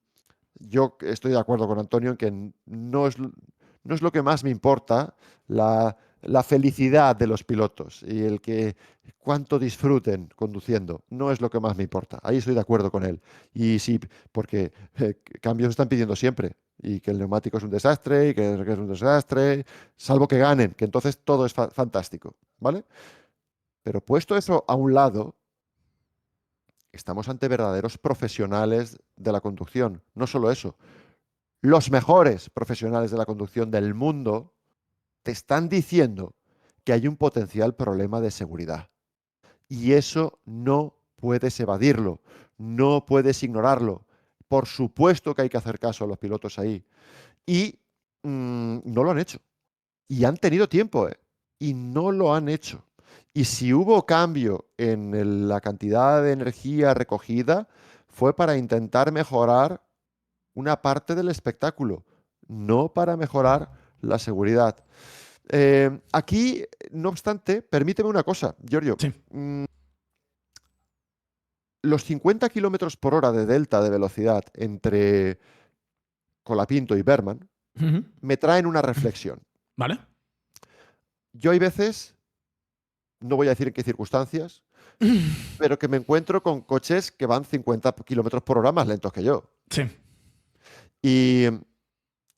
Speaker 1: yo estoy de acuerdo con Antonio en que no es lo que más me importa la felicidad de los pilotos y el que cuánto disfruten conduciendo. No es lo que más me importa. Ahí estoy de acuerdo con él. Y sí, porque cambios están pidiendo siempre. Y que el neumático es un desastre y que es un desastre, salvo que ganen, que entonces todo es fantástico, ¿vale? Pero puesto eso a un lado, estamos ante verdaderos profesionales de la conducción. No solo eso, los mejores profesionales de la conducción del mundo te están diciendo que hay un potencial problema de seguridad. Y eso no puedes evadirlo, no puedes ignorarlo. Por supuesto que hay que hacer caso a los pilotos ahí. Y no lo han hecho. Y han tenido tiempo, ¿eh? Y no lo han hecho. Y si hubo cambio en la cantidad de energía recogida, fue para intentar mejorar una parte del espectáculo, no para mejorar la seguridad. Aquí, no obstante, permíteme una cosa, Giorgio.
Speaker 2: Sí.
Speaker 1: Los 50 kilómetros por hora de delta de velocidad entre Colapinto y Berman
Speaker 2: Ujú.
Speaker 1: me traen una reflexión.
Speaker 2: ¿Vale?
Speaker 1: Yo hay veces, no voy a decir en qué circunstancias, pero que me encuentro con coches que van 50 kilómetros por hora más lentos que yo.
Speaker 2: Sí.
Speaker 1: Y,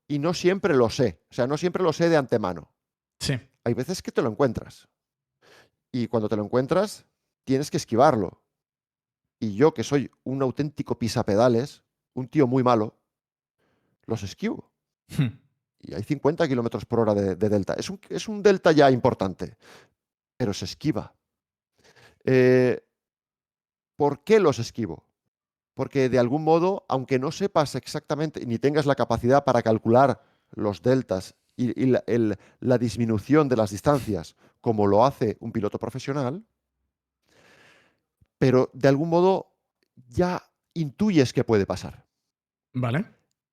Speaker 1: y no siempre lo sé, o sea, no siempre lo sé de antemano.
Speaker 2: Sí.
Speaker 1: Hay veces que te lo encuentras. Y cuando te lo encuentras, tienes que esquivarlo. Y yo, que soy un auténtico pisapedales, un tío muy malo, los esquivo.
Speaker 2: Hmm.
Speaker 1: Y hay 50 kilómetros por hora de delta. Es un delta ya importante, pero se esquiva. Eh, ¿Por qué los esquivo? Porque de algún modo, aunque no sepas exactamente ni tengas la capacidad para calcular los deltas y la disminución de las distancias como lo hace un piloto profesional, pero de algún modo ya intuyes que puede pasar.
Speaker 2: Vale.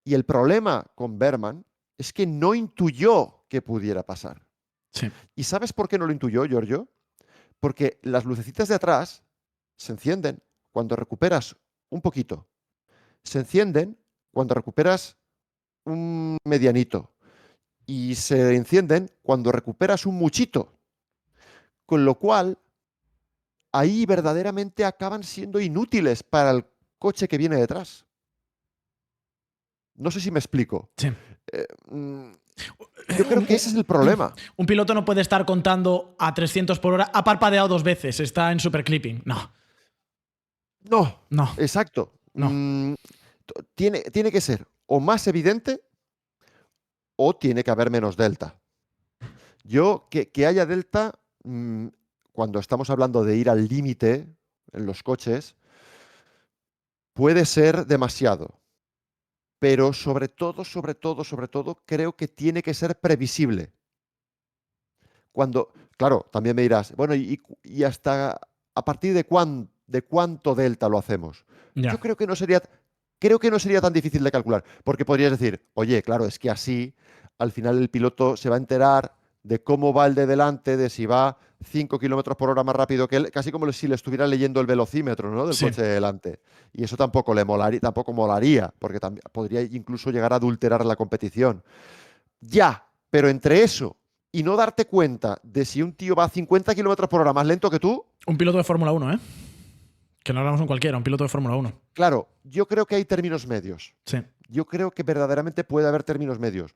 Speaker 1: Y el problema con Berman es que no intuyó que pudiera pasar.
Speaker 2: Sí.
Speaker 1: ¿Y sabes por qué no lo intuyó, Giorgio? Porque las lucecitas de atrás se encienden cuando recuperas un poquito. Se encienden cuando recuperas un medianito. Y se encienden cuando recuperas un muchito. Con lo cual, ahí verdaderamente acaban siendo inútiles para el coche que viene detrás. No sé si me explico.
Speaker 2: Sí.
Speaker 1: Eh, mm, yo creo que ese es el problema.
Speaker 2: Un piloto no puede estar contando a 300 por hora. Ha parpadeado 2 veces. Está en super clipping. No.
Speaker 1: No,
Speaker 2: No,
Speaker 1: exacto.
Speaker 2: no.
Speaker 1: Tiene que ser o más evidente o tiene que haber menos delta. Yo, que haya delta, cuando estamos hablando de ir al límite en los coches, puede ser demasiado. Pero sobre todo, creo que tiene que ser previsible. Claro, también me dirás, bueno, ¿y hasta a partir de cuánto delta lo hacemos?
Speaker 2: Ya.
Speaker 1: Yo creo que no sería tan difícil de calcular, porque podrías decir, oye, claro, es que así al final el piloto se va a enterar de cómo va el de delante, de si va 5 kilómetros por hora más rápido que él, casi como si le estuviera leyendo el velocímetro, ¿no? Del
Speaker 2: Sí.
Speaker 1: coche de delante. Y eso tampoco molaría, porque podría incluso llegar a adulterar la competición. Ya, pero entre eso y no darte cuenta de si un tío va a 50 kilómetros por hora más lento que tú,
Speaker 2: Un piloto de Fórmula 1, ¿eh? Que no hablamos un cualquiera, un piloto de Fórmula 1.
Speaker 1: claro, yo creo que hay términos medios.
Speaker 2: Sí.
Speaker 1: Yo creo que verdaderamente puede haber términos medios.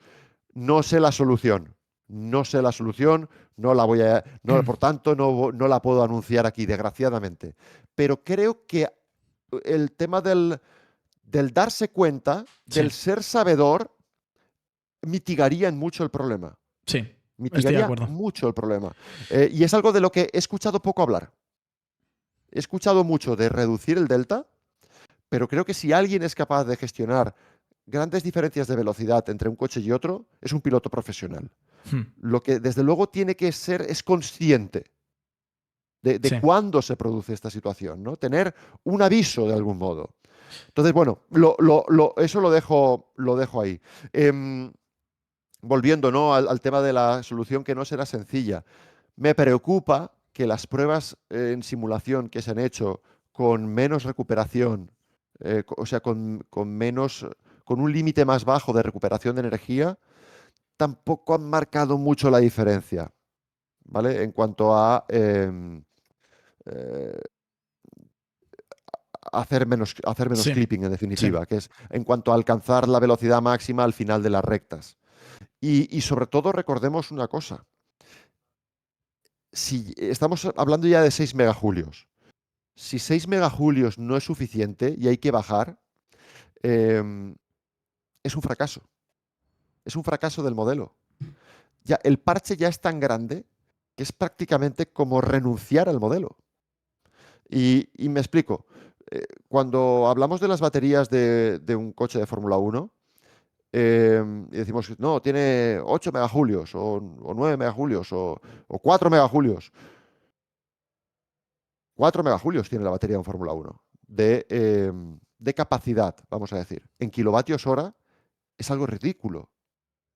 Speaker 1: No sé la solución. No sé la solución, no la voy a, no, por tanto, no la puedo anunciar aquí, desgraciadamente. Pero creo que el tema del darse cuenta,
Speaker 2: Sí.
Speaker 1: del ser sabedor, mitigaría en mucho el problema.
Speaker 2: Sí. Estoy de
Speaker 1: Mitigaría
Speaker 2: acuerdo.
Speaker 1: mucho el problema. Y es algo de lo que he escuchado poco hablar. He escuchado mucho de reducir el delta, pero creo que si alguien es capaz de gestionar grandes diferencias de velocidad entre un coche y otro, es un piloto profesional.
Speaker 2: Hmm.
Speaker 1: Lo que desde luego tiene que ser es consciente de
Speaker 2: Sí.
Speaker 1: cuándo se produce esta situación, ¿no? Tener un aviso de algún modo. Entonces, bueno, eso lo dejo ahí. Em, Volviendo, ¿no? al tema de la solución que no será sencilla. Me preocupa que las pruebas en simulación que se han hecho con menos recuperación, o sea, con un límite más bajo de recuperación de energía, tampoco han marcado mucho la diferencia, ¿vale? En cuanto a eh, hacer menos
Speaker 2: Sí.
Speaker 1: clipping, en
Speaker 2: Sí.
Speaker 1: definitiva, que es en cuanto a alcanzar la velocidad máxima al final de las rectas. Y sobre todo recordemos una cosa. Si estamos hablando ya de 6 megajulios, si 6 megajulios no es suficiente y hay que bajar, em, es un fracaso. Es un fracaso del modelo. Ya, el parche ya es tan grande que es prácticamente como renunciar al modelo. Y me explico. Cuando hablamos de las baterías de un coche de Fórmula 1, y decimos, no, tiene 8 megajulios o 9 megajulios o 4 megajulios. 4 megajulios tiene la batería de un Fórmula 1 de capacidad, vamos a decir. En kilovatios hora es algo ridículo.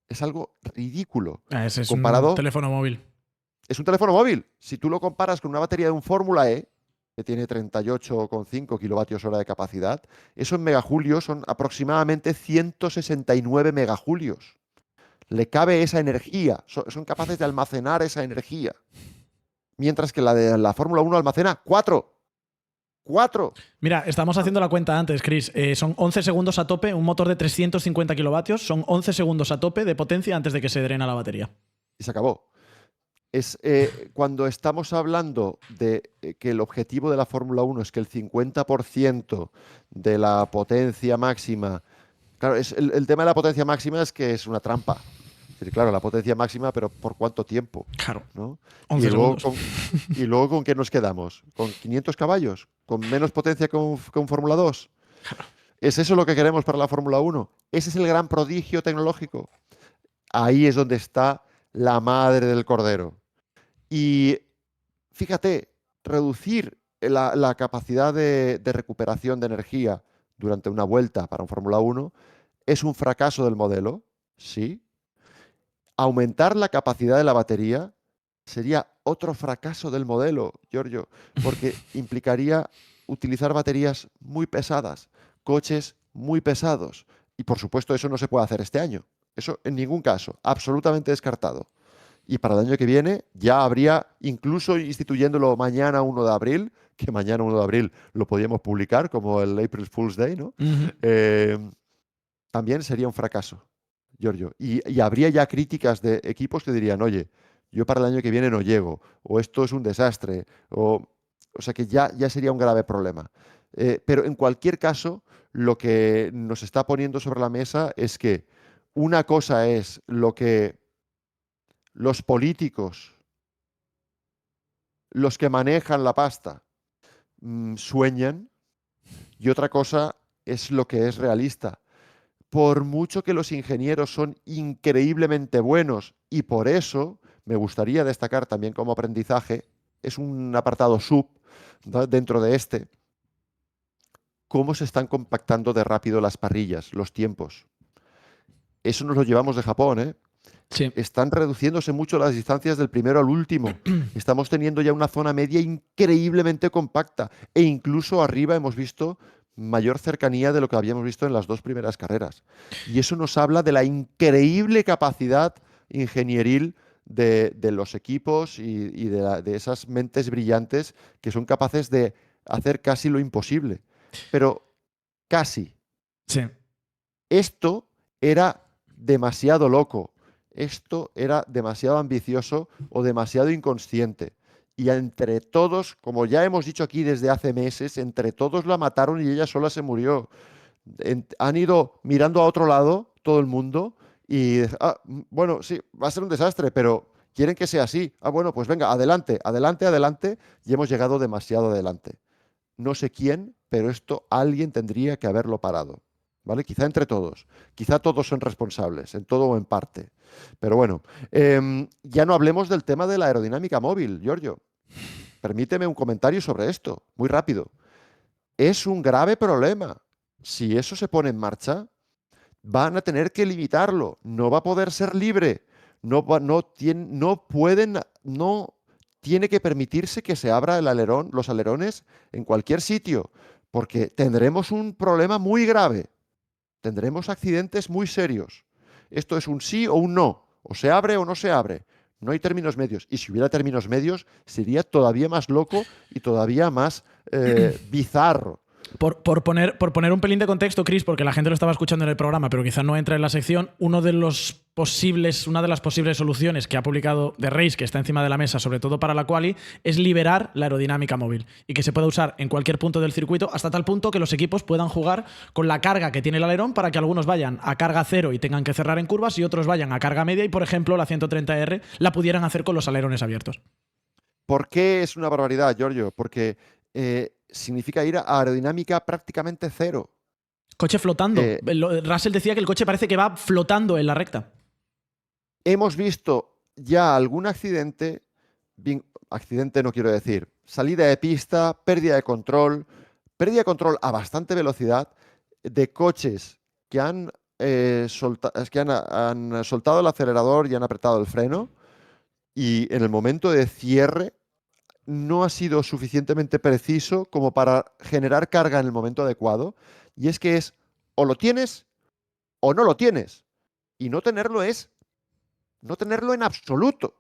Speaker 1: Es algo ridículo.
Speaker 2: Ese es un
Speaker 1: Comparado,
Speaker 2: teléfono móvil.
Speaker 1: es un teléfono móvil. Si tú lo comparas con una batería de un Fórmula E, que tiene 38,5 kilovatios hora de capacidad, eso en megajulios son aproximadamente 169 megajulios. Le cabe esa energía, son capaces de almacenar esa energía. Mientras que la de la Fórmula 1 almacena 4. 4.
Speaker 2: Mira, estamos haciendo la cuenta antes, Chris. Son 11 segundos a tope, un motor de 350 kilovatios, son 11 segundos a tope de potencia antes de que se drena la batería.
Speaker 1: Y se acabó. Cuando estamos hablando de que el objetivo de la Fórmula 1 es que el 50% de la potencia máxima. Claro, el tema de la potencia máxima es que es una trampa. Es decir, claro, la potencia máxima, pero ¿por cuánto tiempo?
Speaker 2: Claro,
Speaker 1: ¿No? Y
Speaker 2: 11
Speaker 1: luego,
Speaker 2: segundos.
Speaker 1: con, y luego ¿con qué nos quedamos? ¿Con 500 caballos? ¿Con menos potencia que un Fórmula 2? ¿Es eso lo que queremos para la Fórmula 1? ¿Ese es el gran prodigio tecnológico? Ahí es donde está la madre del cordero. Y fíjate, reducir la capacidad de recuperación de energía durante una vuelta para un Fórmula 1 es un fracaso del modelo, sí. Aumentar la capacidad de la batería sería otro fracaso del modelo, Giorgio, porque implicaría utilizar baterías muy pesadas, coches muy pesados. Y por supuesto eso no se puede hacer este año. Eso en ningún caso, absolutamente descartado. Y para el año que viene ya habría, incluso instituyéndolo mañana 1 de abril, que mañana 1 de abril lo podríamos publicar como el April Fool's Day, ¿no?
Speaker 2: Ujú.
Speaker 1: Eh, También sería un fracaso, Giorgio. Y habría ya críticas de equipos que dirían, oye, yo para el año que viene no llego, o esto es un desastre, o sea que ya sería un grave problema. Pero en cualquier caso, lo que nos está poniendo sobre la mesa es que una cosa es lo que los políticos, los que manejan la pasta, sueñan, y otra cosa es lo que es realista. Por mucho que los ingenieros son increíblemente buenos, y por eso me gustaría destacar también como aprendizaje, es un apartado sub, ¿no?, dentro de este, cómo se están compactando de rápido las parrillas, los tiempos. Eso nos lo llevamos de Japón, ¿eh?
Speaker 2: Sí.
Speaker 1: Están reduciéndose mucho las distancias del primero al último. Estamos teniendo ya una zona media increíblemente compacta, e incluso arriba hemos visto mayor cercanía de lo que habíamos visto en las dos primeras carreras. Y eso nos habla de la increíble capacidad ingenieril de los equipos y de esas mentes brillantes que son capaces de hacer casi lo imposible. Pero casi.
Speaker 2: Sí.
Speaker 1: Esto era demasiado loco. Esto era demasiado ambicioso o demasiado inconsciente. Y entre todos, como ya hemos dicho aquí desde hace meses, entre todos la mataron y ella sola se murió. Han ido mirando a otro lado, todo el mundo, y bueno, sí, va a ser un desastre, pero quieren que sea así. Bueno, pues venga, adelante, adelante, adelante, y hemos llegado demasiado adelante. No sé quién, pero esto alguien tendría que haberlo parado. ¿Vale? Quizá entre todos. Quizá todos son responsables, en todo o en parte. Pero bueno, ya no hablemos del tema de la aerodinámica móvil, Giorgio. Permíteme un comentario sobre esto, muy rápido. Es un grave problema. Si eso se pone en marcha, van a tener que limitarlo. No va a poder ser libre. No tiene que permitirse que se abra el alerón, los alerones en cualquier sitio, porque tendremos un problema muy grave. Tendremos accidentes muy serios. Esto es un sí o un no. O se abre o no se abre. No hay términos medios. Y si hubiera términos medios, sería todavía más loco y todavía más bizarro.
Speaker 2: Por poner un pelín de contexto, Chris, porque la gente lo estaba escuchando en el programa, pero quizá no entra en la sección, una de las posibles soluciones que ha publicado The Race, que está encima de la mesa, sobre todo para la quali, es liberar la aerodinámica móvil y que se pueda usar en cualquier punto del circuito, hasta tal punto que los equipos puedan jugar con la carga que tiene el alerón, para que algunos vayan a carga cero y tengan que cerrar en curvas y otros vayan a carga media y, por ejemplo, la 130R la pudieran hacer con los alerones abiertos.
Speaker 1: ¿Por qué es una barbaridad, Giorgio? Porque significa ir a aerodinámica prácticamente cero.
Speaker 2: Coche flotando. Russell decía que el coche parece que va flotando en la recta.
Speaker 1: Hemos visto ya algún accidente no quiero decir, salida de pista, pérdida de control a bastante velocidad de coches que han soltado el acelerador y han apretado el freno, y en el momento de cierre no ha sido suficientemente preciso como para generar carga en el momento adecuado. Y es que o lo tienes o no lo tienes. Y no tenerlo es no tenerlo en absoluto.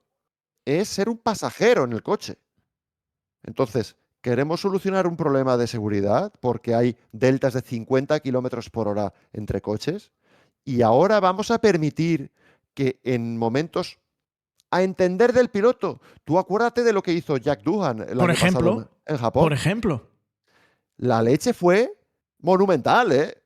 Speaker 1: Es ser un pasajero en el coche. Entonces, queremos solucionar un problema de seguridad porque hay deltas de 50 kilómetros por hora entre coches, y ahora vamos a permitir que en momentos, a entender del piloto. Tú acuérdate de lo que hizo Jack Doohan el año pasado en Japón.
Speaker 2: Por ejemplo.
Speaker 1: La leche fue monumental, ¿eh?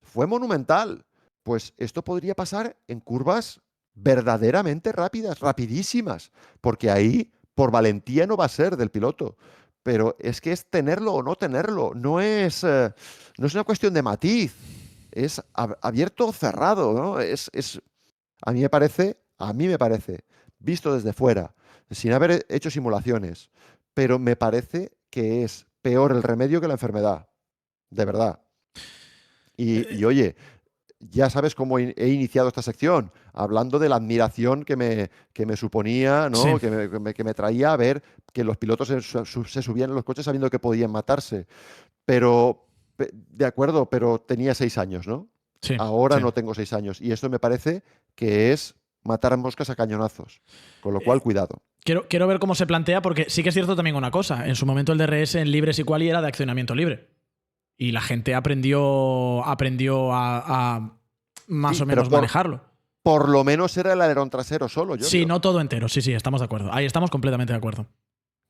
Speaker 1: Fue monumental. Pues esto podría pasar en curvas verdaderamente rápidas, rapidísimas, porque ahí por valentía no va a ser del piloto. Pero es que es tenerlo o no tenerlo. No es una cuestión de matiz. Es abierto o cerrado, ¿no? A mí me parece, visto desde fuera, sin haber hecho simulaciones, pero me parece que es peor el remedio que la enfermedad, de verdad. Y oye, ya sabes cómo he iniciado esta sección, hablando de la admiración que me suponía, ¿no?
Speaker 2: Sí.
Speaker 1: Que me traía a ver que los pilotos se subían en los coches sabiendo que podían matarse. Pero, de acuerdo, pero tenía 6 años, ¿no?
Speaker 2: Sí,
Speaker 1: Ahora
Speaker 2: sí.
Speaker 1: no tengo 6 años. Y esto me parece que es matar moscas a cañonazos. Con lo cual, cuidado.
Speaker 2: Quiero ver cómo se plantea, porque sí que es cierto también una cosa. En su momento el DRS en libres y quali era de accionamiento libre. Y la gente aprendió a más o menos manejarlo.
Speaker 1: Por lo menos era el alerón trasero solo.
Speaker 2: Sí, no todo entero. Sí, estamos de acuerdo. Ahí estamos completamente de acuerdo.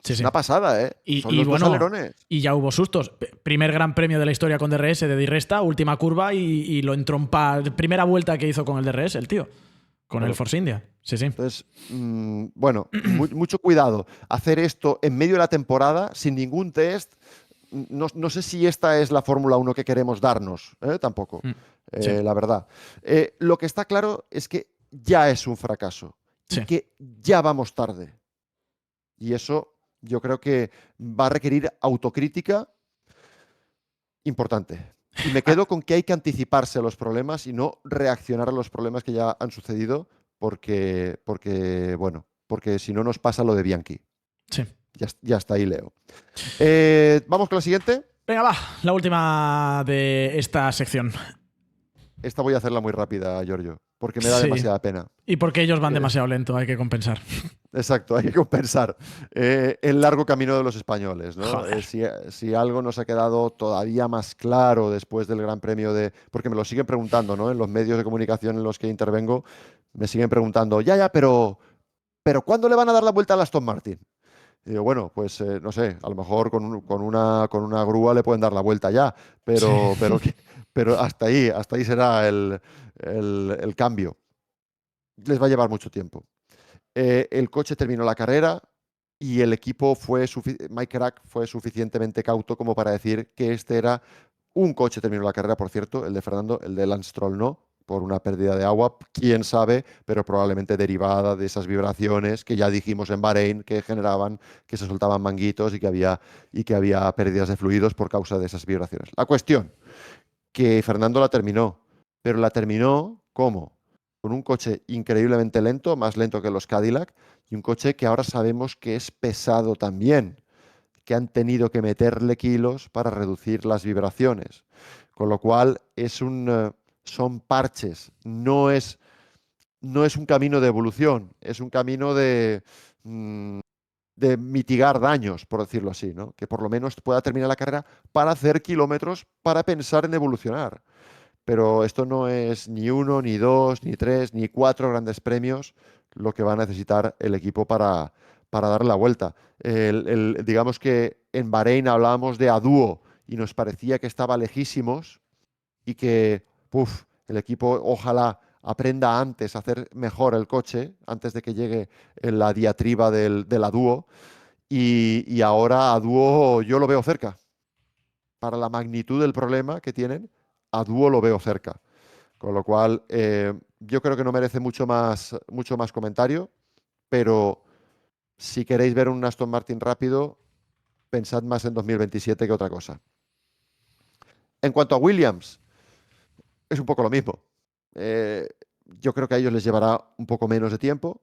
Speaker 2: Sí,
Speaker 1: Es
Speaker 2: sí.
Speaker 1: una pasada, ¿eh? Son
Speaker 2: Y
Speaker 1: los dos
Speaker 2: bueno,
Speaker 1: alerones.
Speaker 2: y ya hubo sustos. Primer gran premio de la historia con DRS de Di Resta, última curva y lo entrompa. Primera vuelta que hizo con el DRS, el tío. Con el
Speaker 1: Claro.
Speaker 2: Force India. Sí, sí.
Speaker 1: Entonces, bueno, mucho cuidado. Hacer esto en medio de la temporada, sin ningún test, no sé si esta es la Fórmula 1 que queremos darnos, tampoco,
Speaker 2: Sí,
Speaker 1: la verdad. Lo que está claro es que ya es un fracaso y
Speaker 2: sí.
Speaker 1: que ya vamos tarde. Y eso yo creo que va a requerir autocrítica importante. Y me quedo con que hay que anticiparse a los problemas y no reaccionar a los problemas que ya han sucedido porque si no nos pasa lo de Bianchi.
Speaker 2: Sí.
Speaker 1: Ya está ahí, Leo. Vamos con la siguiente.
Speaker 2: Venga, va. La última de esta sección.
Speaker 1: Esta voy a hacerla muy rápida, Giorgio, porque me da
Speaker 2: Sí.
Speaker 1: demasiada pena.
Speaker 2: Y porque ellos van demasiado lento, hay que compensar.
Speaker 1: Exacto, hay que compensar el largo camino de los españoles, ¿no?
Speaker 2: Joder.
Speaker 1: Si algo nos ha quedado todavía más claro después del Gran Premio de... Porque me lo siguen preguntando, ¿no? En los medios de comunicación en los que intervengo, me siguen preguntando, pero ¿cuándo le van a dar la vuelta a Aston Martin? Y digo, bueno, pues no sé, a lo mejor con una grúa le pueden dar la vuelta ya,
Speaker 2: Sí.
Speaker 1: pero hasta ahí será el cambio. Les va a llevar mucho tiempo. El coche terminó la carrera y el equipo Mike Crack fue suficientemente cauto como para decir que este era un coche terminó la carrera, por cierto, el de Fernando, el de Lance Stroll no, por una pérdida de agua, quién sabe, pero probablemente derivada de esas vibraciones que ya dijimos en Bahrein que generaban, que se soltaban manguitos y que había pérdidas de fluidos por causa de esas vibraciones. La cuestión, que Fernando la terminó, pero la terminó ¿cómo? Con un coche increíblemente lento, más lento que los Cadillac, y un coche que ahora sabemos que es pesado también, que han tenido que meterle kilos para reducir las vibraciones. Con lo cual son parches, no es un camino de evolución, es un camino de mitigar daños, por decirlo así, ¿no? Que por lo menos pueda terminar la carrera para hacer kilómetros, para pensar en evolucionar. Pero esto no es ni uno, ni dos, ni tres, ni cuatro grandes premios lo que va a necesitar el equipo para darle la vuelta. Digamos que en Bahrein hablábamos de a dúo y nos parecía que estaba lejísimos y que el equipo ojalá aprenda antes a hacer mejor el coche, antes de que llegue en la diatriba del a dúo. Y ahora a dúo yo lo veo cerca. Para la magnitud del problema que tienen, a dúo lo veo cerca. Con lo cual, yo creo que no merece mucho más comentario, pero si queréis ver un Aston Martin rápido, pensad más en 2027 que otra cosa. En cuanto a Williams, es un poco lo mismo. Yo creo que a ellos les llevará un poco menos de tiempo.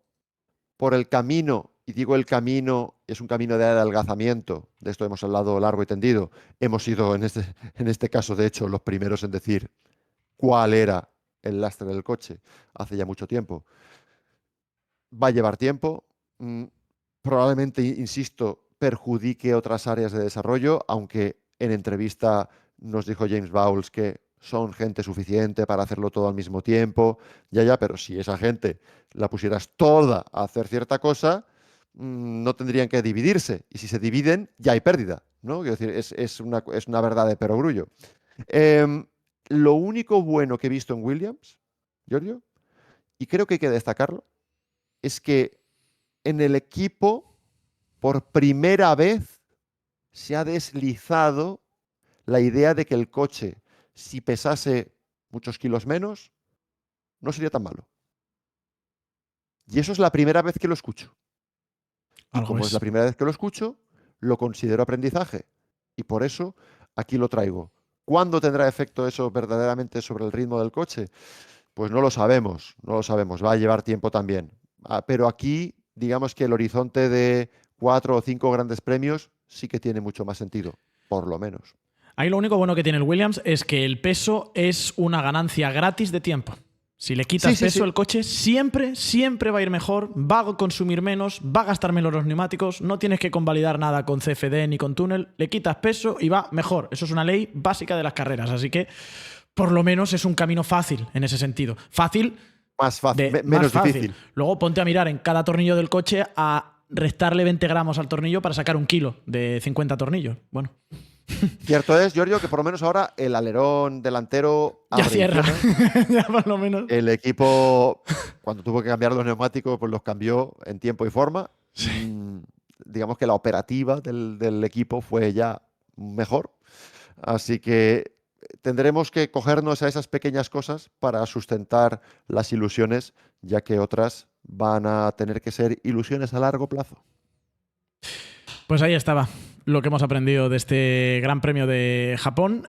Speaker 1: Por el camino, y digo el camino, es un camino de adelgazamiento, de esto hemos hablado largo y tendido, hemos sido en este caso, de hecho, los primeros en decir cuál era el lastre del coche hace ya mucho tiempo. Va a llevar tiempo, probablemente, insisto, perjudique otras áreas de desarrollo, aunque en entrevista nos dijo James Bowles que son gente suficiente para hacerlo todo al mismo tiempo, pero si esa gente la pusieras toda a hacer cierta cosa, no tendrían que dividirse, y si se dividen, ya hay pérdida, ¿no? Quiero decir, es una verdad de perogrullo. Em, lo único bueno que he visto en Williams, Giorgio, y creo que hay que destacarlo, es que en el equipo, por primera vez, se ha deslizado la idea de que el coche, si pesase muchos kilos menos, no sería tan malo. Y eso es la primera vez que lo escucho. Y
Speaker 2: Algo
Speaker 1: como es la
Speaker 2: es.
Speaker 1: primera vez que lo escucho, lo considero aprendizaje. Y por eso aquí lo traigo. ¿Cuándo tendrá efecto eso verdaderamente sobre el ritmo del coche? Pues no lo sabemos, no lo sabemos. Va a llevar tiempo también. Pero aquí, digamos que el horizonte de 4 o 5 grandes premios sí que tiene mucho más sentido, por lo menos.
Speaker 2: Ahí lo único bueno que tiene el Williams es que el peso es una ganancia gratis de tiempo. Si le quitas
Speaker 1: Sí, sí,
Speaker 2: peso,
Speaker 1: sí.
Speaker 2: el coche siempre, siempre va a ir mejor, va a consumir menos, va a gastar menos los neumáticos, no tienes que convalidar nada con CFD ni con túnel, le quitas peso y va mejor. Eso es una ley básica de las carreras, así que por lo menos es un camino fácil en ese sentido. Fácil
Speaker 1: Más fácil,
Speaker 2: de
Speaker 1: menos
Speaker 2: más fácil.
Speaker 1: difícil.
Speaker 2: Luego ponte a mirar en cada tornillo del coche a restarle 20 gramos al tornillo para sacar 1 kilo de 50 tornillos. Bueno.
Speaker 1: Cierto es, Giorgio, que por lo menos ahora el alerón delantero
Speaker 2: Ya
Speaker 1: abre y
Speaker 2: cierra.
Speaker 1: cierra.
Speaker 2: Ya por lo menos.
Speaker 1: El equipo, cuando tuvo que cambiar los neumáticos, pues los cambió en tiempo y forma. Digamos que la operativa del equipo fue ya mejor. Así que tendremos que cogernos a esas pequeñas cosas para sustentar las ilusiones, ya que otras van a tener que ser ilusiones a largo plazo.
Speaker 2: Pues ahí estaba lo que hemos aprendido de este Gran Premio de Japón.